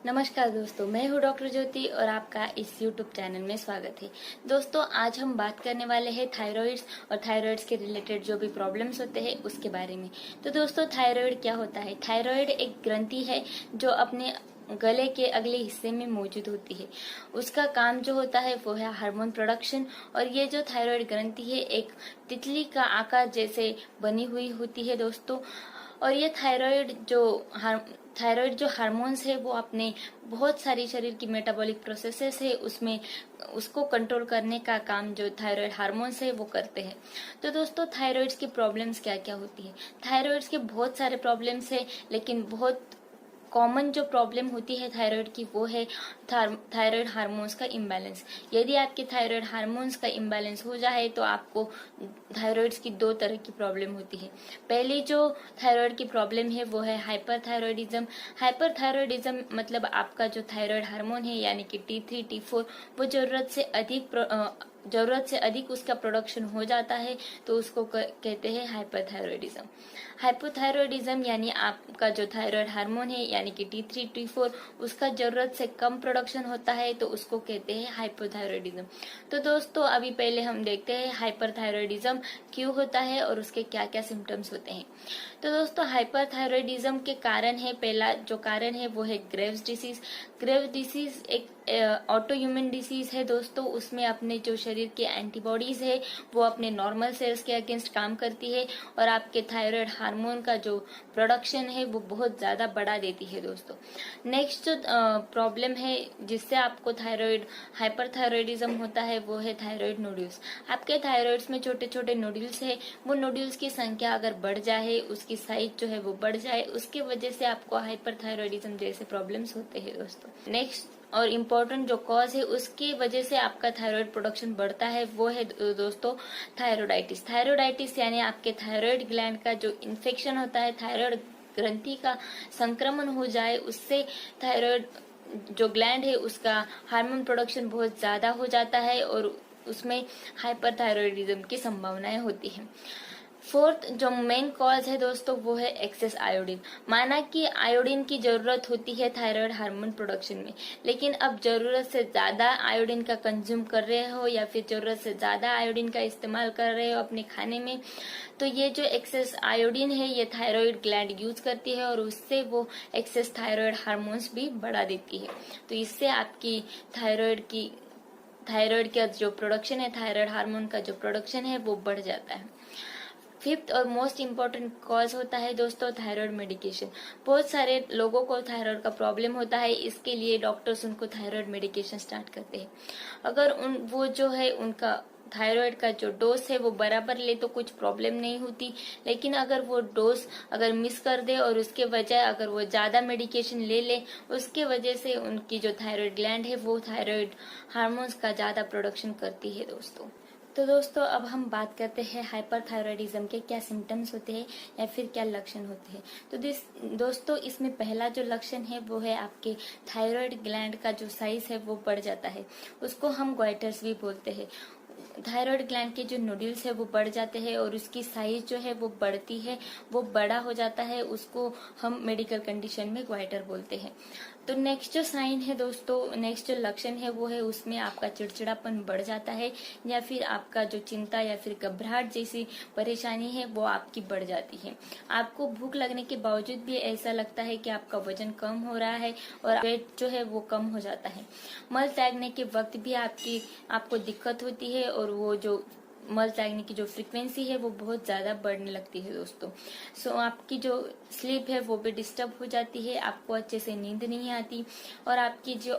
नमस्कार दोस्तों, मैं हूँ डॉक्टर ज्योति और आपका इस YouTube चैनल में स्वागत है। दोस्तों, आज हम बात करने वाले हैं थायराइड्स और थायराइड्स के रिलेटेड जो भी प्रॉब्लम्स होते हैं उसके बारे में। तो दोस्तों, थायराइड क्या होता है? थायराइड एक ग्रंथि है जो अपने गले के अगले हिस्से में मौजूद होती है। उसका काम जो होता है वो है हार्मोन प्रोडक्शन। और ये जो थायराइड ग्रंथि है एक तितली का आकार जैसे बनी हुई होती है दोस्तों। और ये थायराइड जो हार्मोन्स है वो अपने बहुत सारी शरीर की मेटाबॉलिक प्रोसेसेस है उसमें उसको कंट्रोल करने का काम जो थायराइड हार्मोन्स है वो करते हैं। तो दोस्तों, थायराइड्स की प्रॉब्लम्स क्या क्या होती है? थायराइड्स के बहुत सारे प्रॉब्लम्स है, लेकिन बहुत कॉमन जो प्रॉब्लम होती है थायराइड की वो है थायराइड हार्मोन्स का इम्बैलेंस। यदि आपके थायराइड हार्मोन्स का इम्बैलेंस हो जाए तो आपको थायराइड्स की दो तरह की प्रॉब्लम होती है। पहली जो थायराइड की प्रॉब्लम है वो है हाइपरथायरॉयडिज्म। हाइपरथायरॉयडिज्म मतलब आपका जो थायराइड हार्मोन है यानी कि T3 T4 वो जरूरत से अधिक उसका प्रोडक्शन हो जाता है, तो उसको कहते हैं हाइपरथायरॉयडिज्म। हाइपोथायरॉयडिज्म यानी आपका जो थायराइड हार्मोन है यानी कि T3 T4 उसका जरूरत से कम प्रोडक्शन होता है, तो उसको कहते हैं हाइपोथायरॉयडिज्म। तो दोस्तों, अभी पहले हम देखते हैं हाइपरथायरॉयडिज्म क्यों होता है और उसके क्या क्या सिम्टम्स होते हैं। तो दोस्तों, हाइपरथायरॉयडिज्म के कारण है, पहला जो कारण है वो है ग्रेव्स डिसीज। ग्रेव्स डिसीज एक ऑटो इम्यून डिसीज है दोस्तों। उसमें अपने जो शरीर के एंटीबॉडीज है वो अपने नॉर्मल सेल्स के अगेंस्ट काम करती है और आपके थायराइड हार्मोन का जो प्रोडक्शन है वो बहुत ज्यादा बढ़ा देती है दोस्तों। नेक्स्ट जो प्रॉब्लम है जिससे आपको थायराइड हाइपरथायरॉयडिज्म होता है वो है थायराइड नोड्यूल्स। आपके थायराइड्स में छोटे छोटे नोड्यूल्स है, वो नोड्यूल्स की संख्या अगर बढ़ जाए, उसकी साइज जो है वो बढ़ जाए, उसके वजह से आपको हाइपरथायरॉयडिज्म जैसे प्रॉब्लम्स होते हैं दोस्तों। नेक्स्ट और इम्पोर्टेंट जो कॉज है उसकी वजह से आपका थायराइड प्रोडक्शन बढ़ता है वो है दोस्तों थायरोइडाइटिस। थायरोइडाइटिस यानी आपके थायराइड ग्लैंड का जो इन्फेक्शन होता है, थायराइड ग्रंथि का संक्रमण हो जाए, उससे थायराइड जो ग्लैंड है उसका हार्मोन प्रोडक्शन बहुत ज्यादा हो जाता है और उसमें हाइपरथायरॉयडिज्म की संभावनाएं होती है। फोर्थ जो मेन कॉज है दोस्तों वो है एक्सेस आयोडीन। माना कि आयोडीन की जरूरत होती है थायराइड हार्मोन प्रोडक्शन में, लेकिन अब जरूरत से ज्यादा आयोडीन का कंज्यूम कर रहे हो या फिर जरूरत से ज्यादा आयोडीन का इस्तेमाल कर रहे हो अपने खाने में, तो ये जो एक्सेस आयोडीन है ये थायराइड ग्लैंड यूज करती है और उससे वो एक्सेस थायराइड हार्मोन्स भी बढ़ा देती है। तो इससे आपकी थायराइड का जो प्रोडक्शन है, थायराइड हार्मोन का जो प्रोडक्शन है वो बढ़ जाता है। फिफ्थ और मोस्ट इम्पोर्टेंट कॉज होता है दोस्तों थायराइड मेडिकेशन। बहुत सारे लोगों को थायराइड का प्रॉब्लम होता है, इसके लिए डॉक्टर्स उनको थायराइड मेडिकेशन स्टार्ट करते हैं। अगर वो जो है उनका थायराइड का जो डोज है वो बराबर ले तो कुछ प्रॉब्लम नहीं होती, लेकिन अगर वो डोज अगर मिस कर दे और उसके बजाय अगर वो ज्यादा मेडिकेशन ले ले, उसके वजह से उनकी जो थायराइड ग्लैंड है वो थायराइड हार्मोन्स का ज्यादा प्रोडक्शन करती है दोस्तों। तो दोस्तों, अब हम बात करते हैं हाइपरथायरॉयडिज्म के क्या सिम्टम्स होते हैं या फिर क्या लक्षण होते हैं। तो दोस्तों, इसमें पहला जो लक्षण है वो है आपके थायराइड ग्लैंड का जो साइज है वो बढ़ जाता है, उसको हम ग्वाइटर्स भी बोलते हैं। थायराइड ग्लैंड के जो नोड्यूल्स है वो बढ़ जाते हैं और उसकी साइज जो है वो बढ़ती है, वो बड़ा हो जाता है, उसको हम मेडिकल कंडीशन में ग्वाइटर बोलते हैं। तो नेक्स्ट जो साइन है दोस्तों, नेक्स्ट जो लक्षण है वो है उसमें आपका चिड़चिड़ापन बढ़ जाता है या फिर आपका जो चिंता या फिर घबराहट जैसी परेशानी है वो आपकी बढ़ जाती है। आपको भूख लगने के बावजूद भी ऐसा लगता है कि आपका वजन कम हो रहा है और वेट जो है वो कम हो जाता है। मल त्यागने के वक्त भी आपको दिक्कत होती है और वो जो मल त्यागने की जो फ्रीक्वेंसी है वो बहुत ज्यादा बढ़ने लगती है दोस्तों। सो आपकी जो स्लीप है वो भी डिस्टर्ब हो जाती है, आपको अच्छे से नींद नहीं आती और आपके जो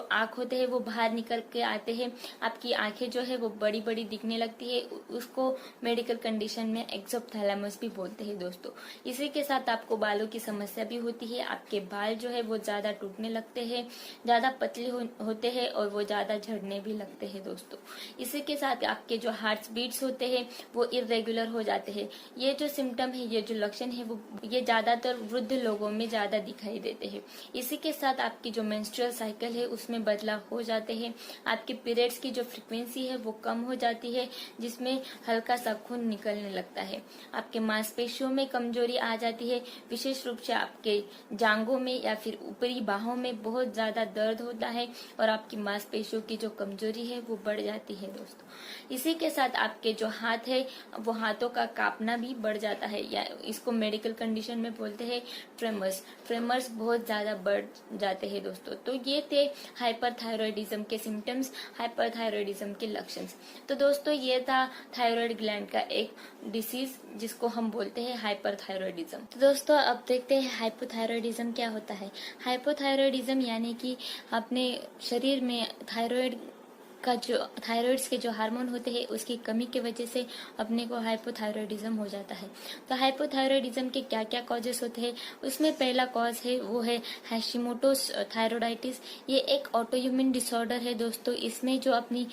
आँख होते हैं वो बाहर निकल के आते हैं, आपकी आंखें जो है वो बड़ी बड़ी दिखने लगती है, उसको मेडिकल कंडीशन में एक्सोप्थैलेमस भी बोलते हैं दोस्तों। इसी के साथ आपको बालों की समस्या भी होती है, आपके बाल जो है वो ज्यादा टूटने लगते हैं, ज्यादा पतले होते हैं और वो ज्यादा झड़ने भी लगते हैं दोस्तों। इसी के साथ आपके जो हार्ट बीट्स होते हैं वो इरेगुलर हो जाते हैं। ये जो सिम्टम है, ये जो लक्षण है, वो ये ज्यादातर वृद्ध लोगों में ज्यादा दिखाई देते हैं। इसी के साथ आपकी जो मेंस्ट्रुअल साइकिल है उसमें बदलाव हो जाते हैं। आपके पीरियड्स की जो फ्रीक्वेंसी है वो कम हो जाती है, जिसमें हल्का सा खून निकलने लगता है। आपके मांसपेशियों में कमजोरी आ जाती है, विशेष रूप से आपके जांघों में या फिर ऊपरी बाहों में बहुत ज्यादा दर्द होता है और आपकी मांसपेशियों की जो कमजोरी है वो बढ़ जाती है दोस्तों। इसी के साथ आपके जो हाथ है वो हाथों का कांपना भी बढ़ जाता है, या इसको मेडिकल कंडीशन में बोलते हैं ट्रेमर्स। ट्रेमर्स बहुत ज्यादा बढ़ जाते हैं दोस्तों। तो ये थे हाइपरथायरॉयडिज्म के सिम्टम्स, हाइपरथायरॉयडिज्म के लक्षण। तो दोस्तों ये था थायराइड ग्लैंड का एक डिसीज जिसको हम बोलते हैं हाइपरथायरॉयडिज्म। तो दोस्तों अब देखते हैं हाइपोथायरॉयडिज्म क्या होता है। हाइपोथायरॉयडिज्म यानी कि अपने शरीर में थायराइड्स के जो हार्मोन होते हैं उसकी कमी की वजह से अपने को हाइपोथायरॉयडिज्म हो जाता है। तो हाइपोथायरॉयडिज्म के क्या क्या कॉजेस होते हैं, उसमें पहला कॉज है वो है हैशिमोटोस थायरॉयडाइटिस। ये एक ऑटोइम्यून डिसऑर्डर है दोस्तों। इसमें जो अपनी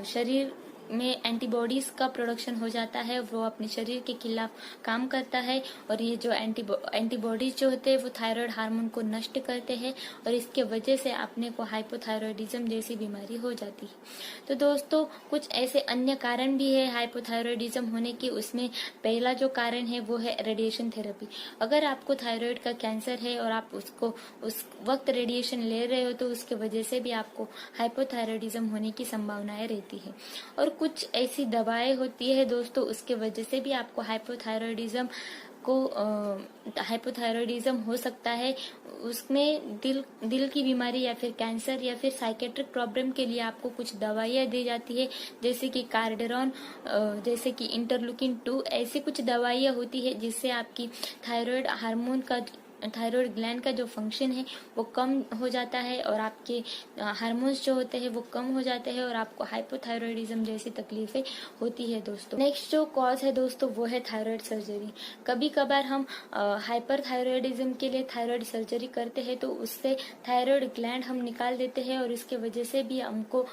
शरीर में एंटीबॉडीज का प्रोडक्शन हो जाता है, वो अपने शरीर के खिलाफ काम करता है और ये जो एंटीबॉडीज जो होते हैं वो थायराइड हार्मोन को नष्ट करते हैं और इसके वजह से अपने को हाइपोथायरॉयडिज्म जैसी बीमारी हो जाती है। तो दोस्तों कुछ ऐसे अन्य कारण भी है हाइपोथायरॉयडिज्म होने की। उसमें पहला जो कारण है वो है रेडिएशन थेरेपी। अगर आपको थायराइड का कैंसर है और आप उसको उस वक्त रेडिएशन ले रहे हो तो उसके वजह से भी आपको हाइपोथायरॉयडिज्म होने की संभावनाएं रहती है। और कुछ ऐसी दवाएं होती है दोस्तों, उसके वजह से भी आपको हाइपोथायरॉयडिज्म हो सकता है। उसमें दिल की बीमारी या फिर कैंसर या फिर साइकेट्रिक प्रॉब्लम के लिए आपको कुछ दवाइयां दी जाती है, जैसे कि कार्डेरॉन, जैसे कि इंटरलूकिन 2, ऐसी कुछ दवाइयां होती है जिससे आपकी थायराइड ग्लैंड का जो फंक्शन है वो कम हो जाता है और आपके हार्मोन्स जो होते हैं वो कम हो जाते हैं और आपको हाइपोथायरॉयडिज्म जैसी तकलीफें होती है दोस्तों। नेक्स्ट जो कॉज है दोस्तों वो है थायराइड सर्जरी। कभी कभार हम हाइपरथायरॉयडिज्म के लिए थायराइड सर्जरी करते हैं तो उससे थायराइड ग्लैंड हम निकाल देते हैं और इसके वजह से भी हमको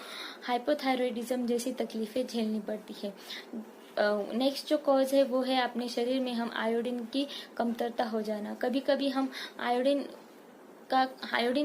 हाइपोथायरॉयडिज्म जैसी तकलीफें झेलनी पड़ती है। नेक्स्ट जो कॉज है वो है अपने शरीर में हम आयोडीन की कमतरता हो जाना। कभी कभी हम आयोडीन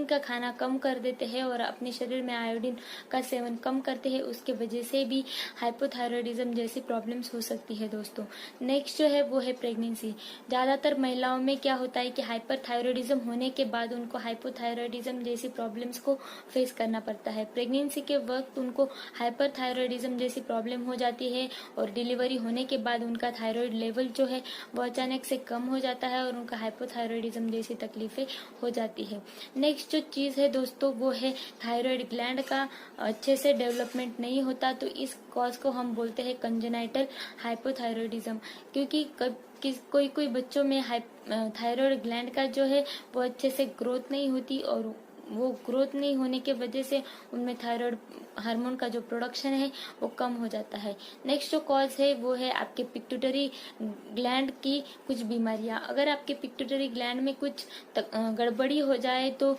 का खाना कम कर देते हैं और अपने शरीर में आयोडीन का सेवन कम करते हैं, उसके वजह से भी हाइपोथायरॉयडिज्म जैसी प्रॉब्लम्स हो सकती है दोस्तों। नेक्स्ट जो है वो है प्रेगनेंसी। ज्यादातर महिलाओं में क्या होता है कि हाइपरथायरॉयडिज्म होने के बाद उनको हाइपोथायरॉयडिज्म जैसी प्रॉब्लम्स को फेस करना पड़ता है। प्रेगनेंसी के वक्त उनको हाइपरथायरॉयडिज्म जैसी प्रॉब्लम हो जाती है और डिलीवरी होने के बाद उनका थायराइड लेवल जो है वो अचानक से कम हो जाता है और उनका हाइपोथायरॉयडिज्म जैसी तकलीफें हो जाती है। नेक्स्ट जो चीज है दोस्तों वो है थायराइड ग्लैंड का अच्छे से डेवलपमेंट नहीं होता, तो इस कॉज को हम बोलते हैं कंजेनाइटल हाइपोथायरॉयडिज्म। क्योंकि कोई बच्चों में थायराइड ग्लैंड का जो है वो अच्छे से ग्रोथ नहीं होती और वो ग्रोथ नहीं होने के वजह से उनमें थायराइड हार्मोन का जो प्रोडक्शन है वो कम हो जाता है। नेक्स्ट जो कॉज है वो है आपके पिट्यूटरी ग्लैंड की कुछ बीमारियां। अगर आपके पिट्यूटरी ग्लैंड में कुछ गड़बड़ी हो जाए तो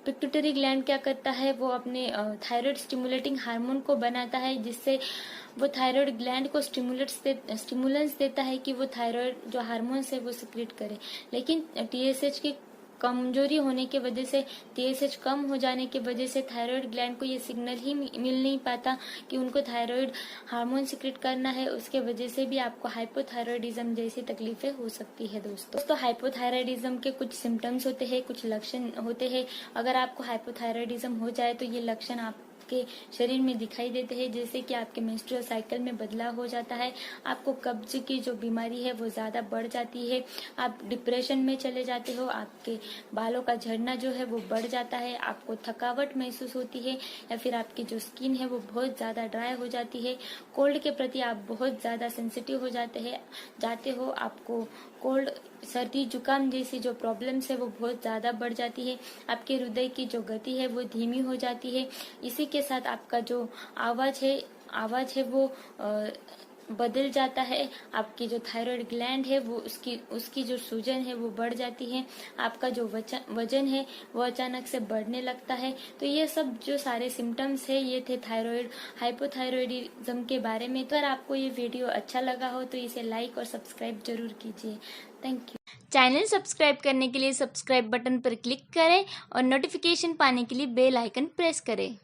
पिट्यूटरी ग्लैंड क्या करता है, वो अपने थायराइड स्टिमुलेटिंग हार्मोन को बनाता है, जिससे वो थायराइड ग्लैंड को स्टिमुलेंस देता है कि वो थायराइड जो हार्मोन्स है वो सिक्रेट करे। लेकिन टीएसएच की कमजोरी होने की वजह से, टीएसएच कम हो जाने की वजह से थायराइड ग्लैंड को ये सिग्नल ही मिल नहीं पाता कि उनको थायराइड हार्मोन सिक्रेट करना है। उसके वजह से भी आपको हाइपोथायरॉयडिज्म जैसी तकलीफें हो सकती है दोस्तों। हाइपोथायरॉयडिज्म के कुछ सिम्टम्स होते हैं, कुछ लक्षण होते हैं। अगर आपको हाइपोथायरॉयडिज्म हो जाए तो ये लक्षण आपके शरीर में दिखाई देते हैं, जैसे कि आपके मेंस्ट्रुअल साइकिल में बदलाव हो जाता है, आपको कब्ज की जो बीमारी है वो ज्यादा बढ़ जाती है, आप डिप्रेशन में चले जाते हो, आपके बालों का झड़ना जो है वो बढ़ जाता है, आपको थकावट महसूस होती है या फिर आपकी जो स्किन है वो बहुत ज्यादा ड्राई हो जाती है, कोल्ड के प्रति आप बहुत ज्यादा सेंसिटिव हो जाते हो, आपको कोल्ड, सर्दी, जुकाम जैसी जो प्रॉब्लम्स है वो बहुत ज्यादा बढ़ जाती है, आपके हृदय की जो गति है वो धीमी हो जाती है। इसी के साथ आपका जो आवाज है वो बदल जाता है, आपकी जो थायराइड ग्लैंड है वो उसकी जो सूजन है वो बढ़ जाती है, आपका जो वजन है वो अचानक से बढ़ने लगता है। तो ये सब जो सारे सिम्टम्स है ये थे थायराइड हाइपोथायरॉयडिज्म के बारे में। तो अगर आपको ये वीडियो अच्छा लगा हो तो इसे लाइक और सब्सक्राइब जरूर कीजिए। Thank you. चैनल सब्सक्राइब करने के लिए सब्सक्राइब बटन पर क्लिक करें और नोटिफिकेशन पाने के लिए बेल आइकन प्रेस करें।